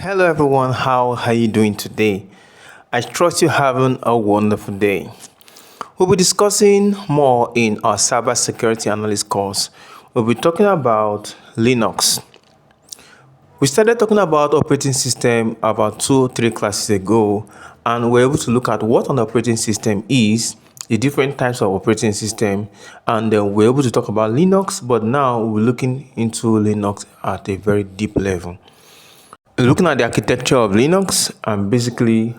Hello everyone, how are you doing today? I trust you're having a wonderful day. We'll be discussing more in our cybersecurity analyst course. We'll be talking about Linux. We started talking about operating system about 2 or 3 classes ago, and we're able to look at what an operating system is, the different types of operating system, and then we're able to talk about Linux, but now we're looking into Linux at a very deep level. Looking at the architecture of Linux and basically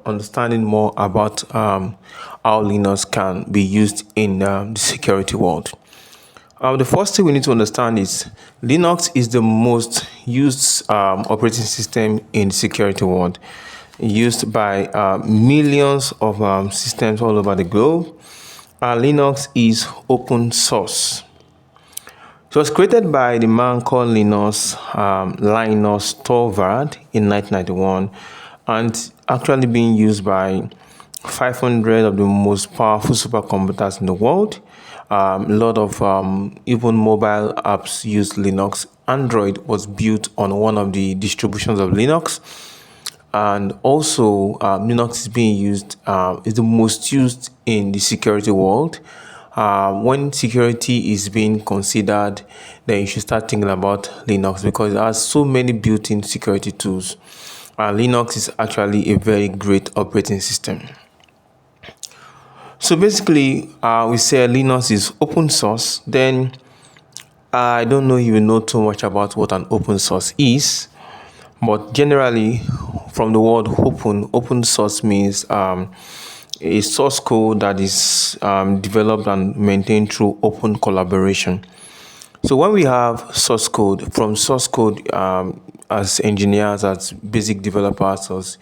understanding more about how Linux can be used in the security world. The first thing we need to understand is Linux is the most used operating system in the security world, used by millions of systems all over the globe. Linux is open source. It was created by the man called Linus Torvald in 1991 and actually being used by 500 of the most powerful supercomputers in the world. A lot of even mobile apps use Linux. Android was built on one of the distributions of Linux. And also Linux is being used, is the most used in the security world. When security is being considered, then you should start thinking about Linux because it has so many built-in security tools. Linux is actually a very great operating system. So basically, we say Linux is open source. Then I don't know if you know too much about what an open source is, but generally, from the word open source means a source code that is developed and maintained through open collaboration. So when we have source code, from source code as engineers, as basic developers, as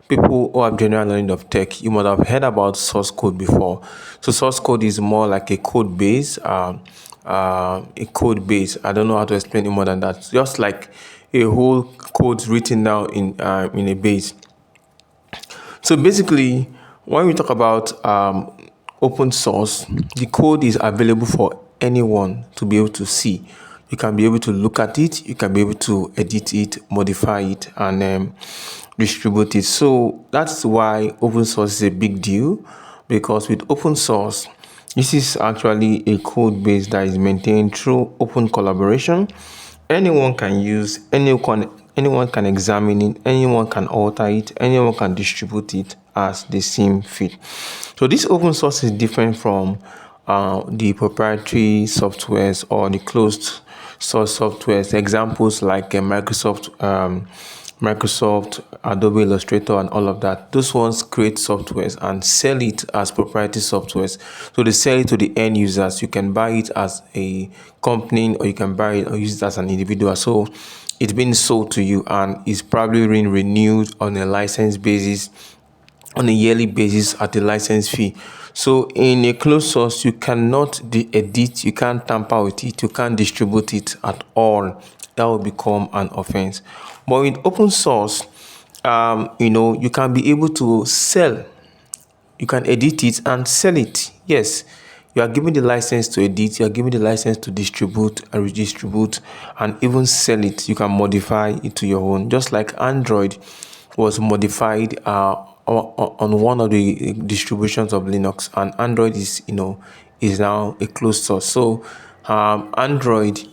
people who have general knowledge of tech, you might have heard about source code before. So source code is more like a code base. I don't know how to explain it more than that. Just like a whole code written down in a base. So basically, when we talk about open source, the code is available for anyone to be able to see. You can be able to look at it, you can be able to edit it, modify it, and distribute it. So that's why open source is a big deal, because with open source, this is actually a code base that is maintained through open collaboration. Anyone can use, anyone can examine it, anyone can alter it, anyone can distribute it as they seem fit. So this open source is different from the proprietary softwares or the closed source softwares. Examples like Microsoft, Adobe Illustrator, and all of that. Those ones create softwares and sell it as proprietary softwares. So they sell it to the end users. You can buy it as a company, or you can buy it or use it as an individual. So it's been sold to you and is probably being renewed on a license basis, on a yearly basis at a license fee. So in a closed source, you cannot edit, you can't tamper with it, you can't distribute it at all. That will become an offense. But with open source, you can be able to sell. You can edit it and sell it. Yes, you are given the license to edit, you are given the license to distribute and redistribute and even sell it. You can modify it to your own. Just like Android was modified on one of the distributions of Linux, and Android is now a closed source. So Android,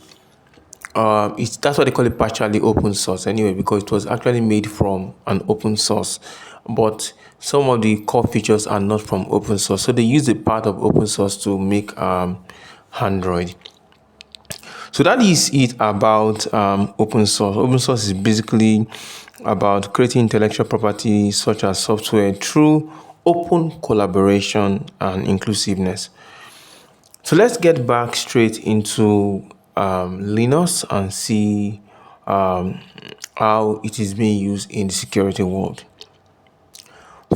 that's why they call it partially open source anyway, because it was actually made from an open source, but some of the core features are not from open source, so they use a part of open source to make Android. So that is it about open source. Open source is basically about creating intellectual property such as software through open collaboration and inclusiveness. So let's get back straight into Linux and see how it is being used in the security world.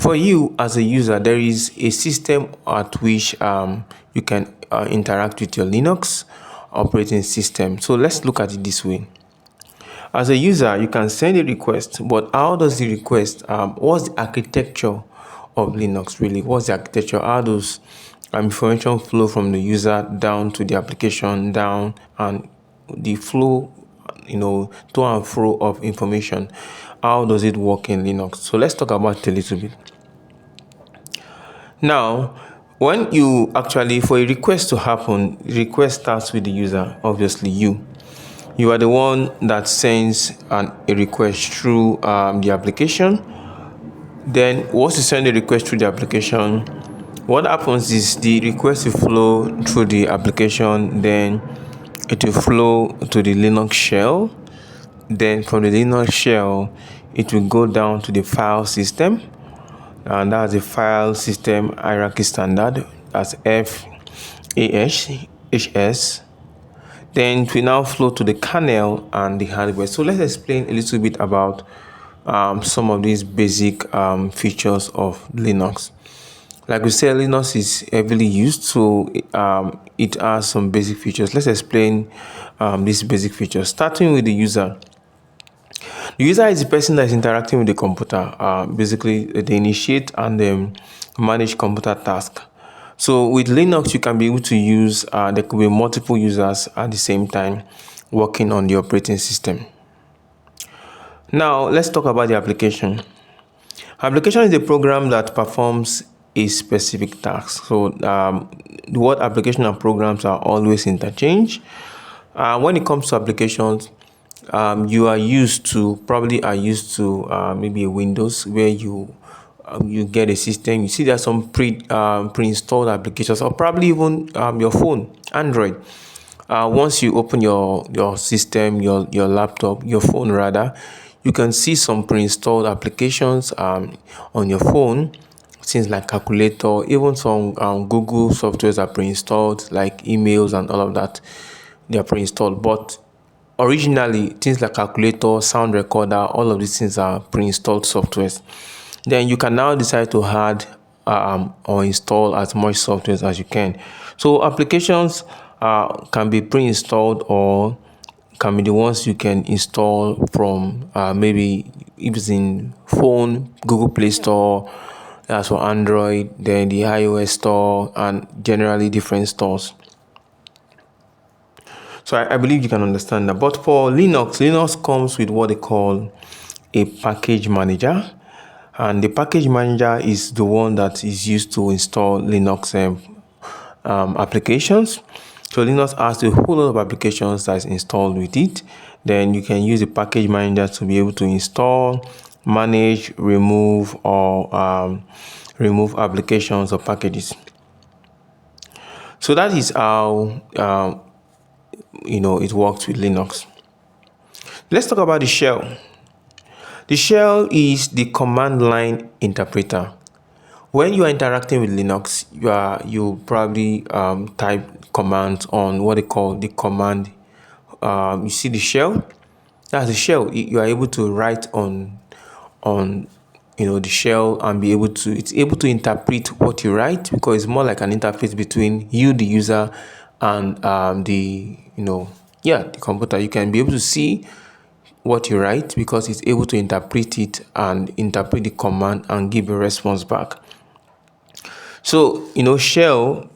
For you as a user, there is a system at which you can interact with your Linux operating system. So let's look at it this way. As a user, you can send a request, but how does the request, what's the architecture of Linux really? What's the architecture? How does information flow from the user down to the application, down, and the flow to and fro of information. How does it work in Linux? So let's talk about it a little bit. Now, when you actually, for a request to happen, request starts with the user, obviously you. You are the one that sends a request through the application. Then once you send the request through the application, what happens is the request will flow through the application, then it will flow to the Linux shell. Then from the Linux shell, it will go down to the file system, and that's the file system hierarchy standard. That's FASHS. Then it will now flow to the kernel and the hardware. So let's explain a little bit about some of these basic features of Linux. Like we said, Linux is heavily used, so it has some basic features. Let's explain these basic features, starting with the user. The user is the person that is interacting with the computer. Basically, they initiate and manage computer tasks. So with Linux, you can be able to use, there could be multiple users at the same time working on the operating system. Now, let's talk about the application. Application is a program that performs a specific task. So the word application and programs are always interchanged. When it comes to applications, you are used to maybe a Windows where you get a system. You see there's some pre-installed applications, or probably even your phone, Android. Once you open your system, your laptop, your phone rather, you can see some pre-installed applications on your phone. Things like calculator, even some Google softwares are pre-installed, like emails and all of that. They are pre-installed, but originally things like calculator, sound recorder, all of these things are pre-installed softwares. Then you can now decide to add or install as much software as you can. So applications can be pre-installed or can be the ones you can install from maybe if it's in phone, Google Play Store, as for Android, then the iOS store, and generally different stores. So I believe you can understand that. But for Linux comes with what they call a package manager. And the package manager is the one that is used to install Linux applications. So Linux has a whole lot of applications that is installed with it. Then you can use the package manager to be able to install, manage, remove, or remove applications or packages. So that is how it works with Linux. Let's talk about the shell. The shell is the command line interpreter. When you are interacting with Linux, you probably type commands on what they call the command. You see the shell. That's the shell. You are able to write on the shell and it's able to interpret what you write, because it's more like an interface between you, the user, and the computer. You can be able to see what you write because it's able to interpret it and interpret the command and give a response back. So shell,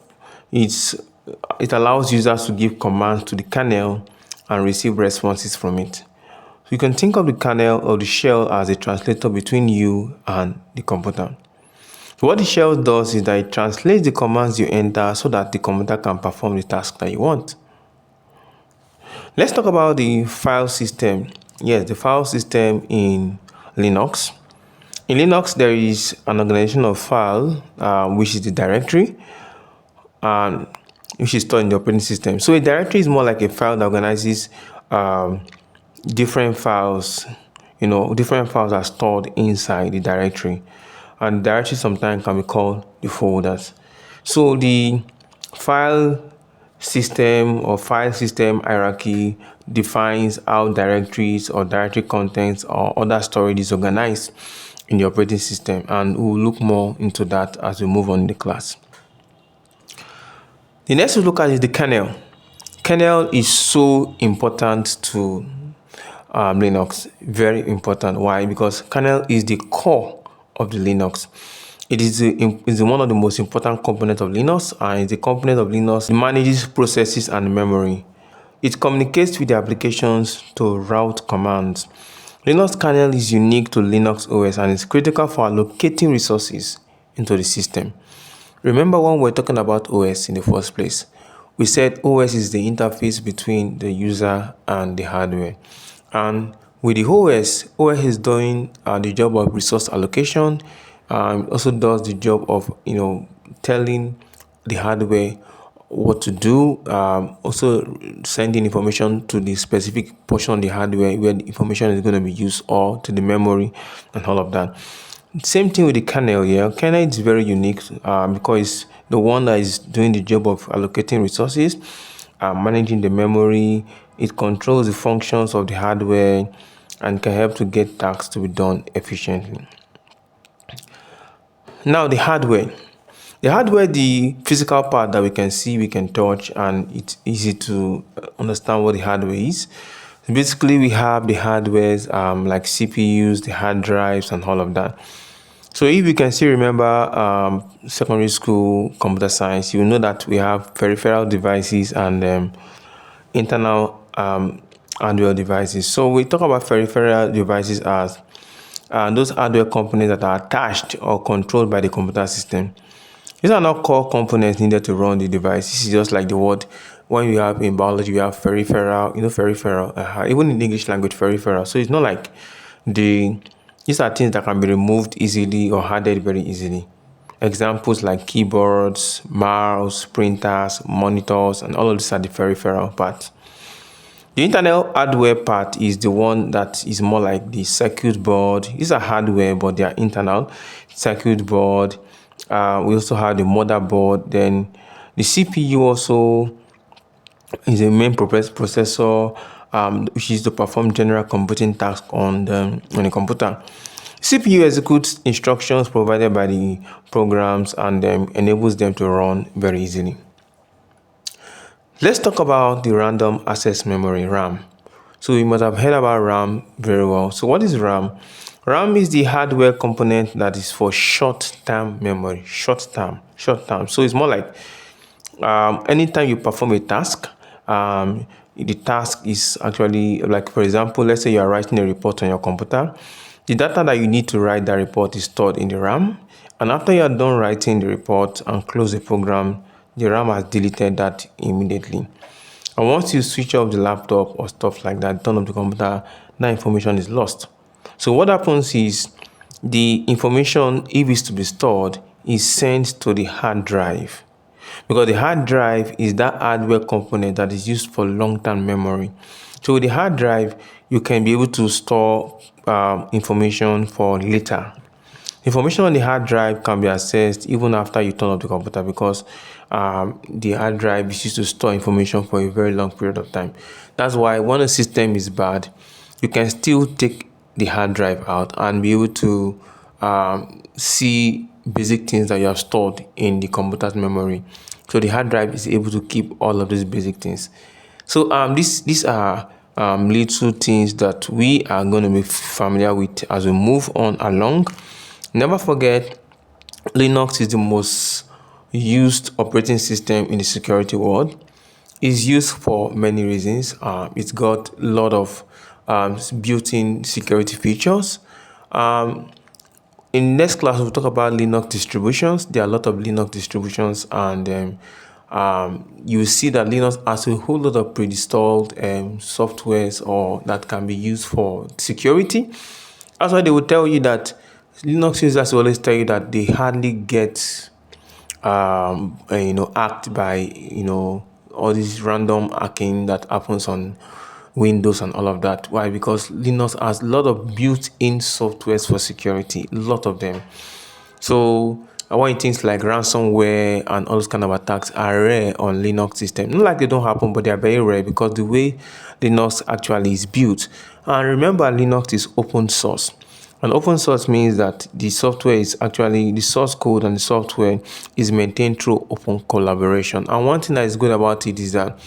it allows users to give commands to the kernel and receive responses from it. So you can think of the kernel or the shell as a translator between you and the computer. So what the shell does is that it translates the commands you enter so that the computer can perform the task that you want. Let's talk about the file system. Yes, the file system in Linux. In Linux, there is an organization of file, which is the directory, and which is stored in the operating system. So a directory is more like a file that organizes different files. Different files are stored inside the directory, and the directory sometimes can be called the folders. So the file system or file system hierarchy defines how directories or directory contents or other storage is organized in the operating system, and we'll look more into that as we move on in the class. The next we look at is the kernel. Kernel is so important to Linux, very important. Why? Because kernel is the core of the Linux. It is one of the most important components of Linux, and it's a component of Linux that manages processes and memory. It communicates with the applications to route commands. Linux kernel is unique to Linux OS and is critical for allocating resources into the system. Remember when we were talking about OS in the first place, we said OS is the interface between the user and the hardware. And with the OS is doing the job of resource allocation. Also does the job of telling the hardware what to do. Also sending information to the specific portion of the hardware where the information is going to be used, or to the memory and all of that. Same thing with the kernel. Kernel is very unique because it's the one that is doing the job of allocating resources, managing the memory. It controls the functions of the hardware and can help to get tasks to be done efficiently. Now the hardware. The physical part that we can see, we can touch, and it's easy to understand what the hardware is. Basically, we have the hardwares like CPUs, the hard drives, and all of that. So if you can still remember secondary school computer science, you know that we have peripheral devices and internal hardware devices. So we talk about peripheral devices as those hardware components that are attached or controlled by the computer system. These are not core components needed to run the device. This is just like the word when you have in biology, we have peripheral, peripheral, even in English language, peripheral. So it's not like these are things that can be removed easily or added very easily. Examples like keyboards, mouse, printers, monitors, and all of these are the peripheral parts. The internal hardware part is the one that is more like the circuit board. These are hardware, but they are internal. Circuit board. We also have the motherboard. Then the CPU also is a main processor, which is to perform general computing tasks on the computer. CPU executes instructions provided by the programs and enables them to run very easily. Let's talk about the random access memory, RAM. So you must have heard about RAM very well. So what is RAM? RAM is the hardware component that is for short-term memory. Short-term. So it's more like anytime you perform a task, the task is actually like, for example, let's say you are writing a report on your computer. The data that you need to write that report is stored in the RAM. And after you are done writing the report and close the program, the RAM has deleted that immediately. And once you switch off the laptop or stuff like that, turn off the computer, that information is lost. So what happens is the information, if it's to be stored, is sent to the hard drive. Because the hard drive is that hardware component that is used for long-term memory. So with the hard drive, you can be able to store information for later. Information on the hard drive can be accessed even after you turn off the computer, because the hard drive is used to store information for a very long period of time. That's why when a system is bad, you can still take the hard drive out and be able to see basic things that you have stored in the computer's memory. So the hard drive is able to keep all of these basic things. So these are little things that we are going to be familiar with as we move on along. Never forget, Linux is the most used operating system in the security world. It's used for many reasons. It's got a lot of built-in security features. In next class, we'll talk about Linux distributions. There are a lot of Linux distributions, and you will see that Linux has a whole lot of pre-installed softwares or that can be used for security. That's why they will tell you that Linux users will always tell you that they hardly get hacked by all this random hacking that happens on Windows and all of that. Why? Because Linux has a lot of built-in softwares for security, a lot of them. So why things like ransomware and all those kind of attacks are rare on Linux system. Not like they don't happen, but they are very rare because the way Linux actually is built. And remember, Linux is open source. And open source means that the software is actually, the source code and the software is maintained through open collaboration. And one thing that is good about it is that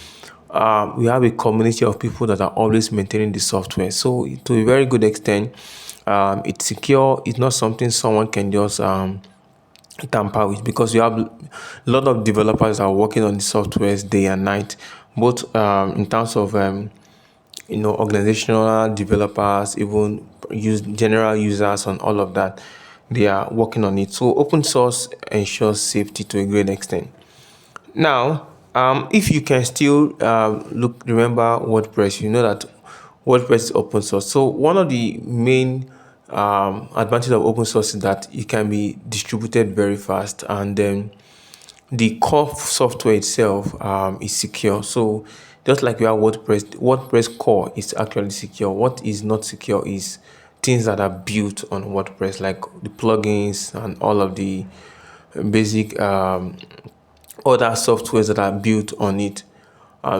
we have a community of people that are always maintaining the software. So to a very good extent, it's secure. It's not something someone can just tamper with, because you have a lot of developers that are working on the softwares day and night both in terms of organizational developers, even general users, and all of that. They are working on it. So open source ensures safety to a great extent. Now, if you can still remember WordPress, you know that WordPress is open source. So one of the main advantages of open source is that it can be distributed very fast, and then the core software itself is secure. So just like you have WordPress core is actually secure. What is not secure is things that are built on WordPress, like the plugins and all of the basic other softwares that are built on it.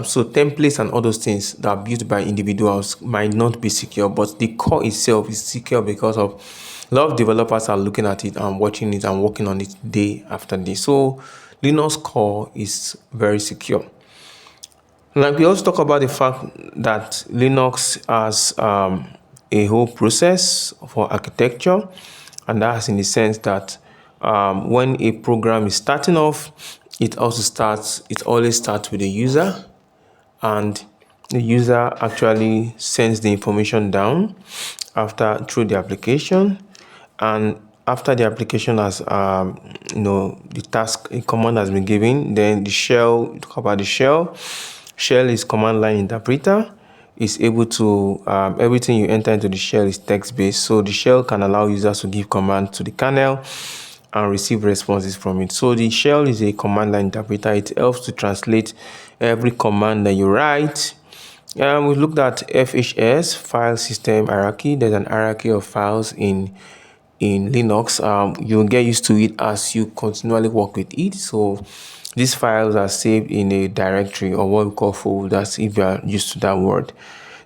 So templates and all those things that are built by individuals might not be secure, but the core itself is secure because of a lot of developers are looking at it and watching it and working on it day after day. So Linux core is very secure. Like we also talk about the fact that Linux has a whole process for architecture, and that's in the sense that when a program is starting off, it always starts with the user, and the user actually sends the information down through the application, and after the application has the task, a command has been given, then the shell, talk about the shell is command line interpreter, is able to everything you enter into the shell is text based, so the shell can allow users to give commands to the kernel and receive responses from it. So the shell is a command line interpreter. It helps to translate every command that you write. We looked at FHS, file system hierarchy. There's an hierarchy of files in Linux. You'll get used to it as you continually work with it. So these files are saved in a directory, or what we call folders, if you are used to that word.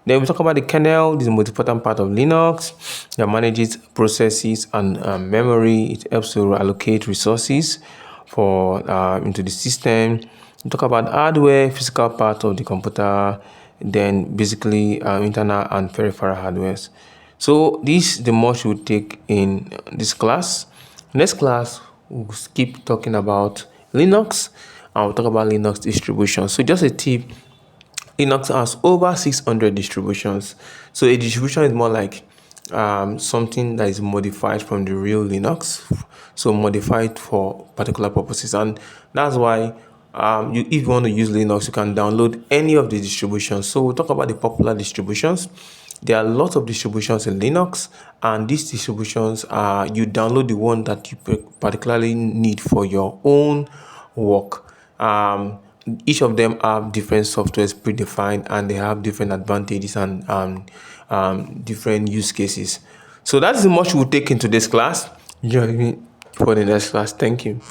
Then we talk about the kernel. This is the most important part of Linux. That manages processes and memory. It helps to allocate resources into the system. We talk about hardware, physical part of the computer, then basically internal and peripheral hardware. So this is the much we'll take in this class. Next class, we'll keep talking about Linux, and we'll talk about Linux distribution. So just a tip, Linux has over 600 distributions. So a distribution is more like something that is modified from the real Linux, so modified for particular purposes. And that's why if you want to use Linux, you can download any of the distributions. So we'll talk about the popular distributions. There are lots of distributions in Linux, and these distributions you download the one that you particularly need for your own work. Each of them have different softwares predefined, and they have different advantages and different use cases. So that's the much we'll take into this class. Join me for the next class. Thank you.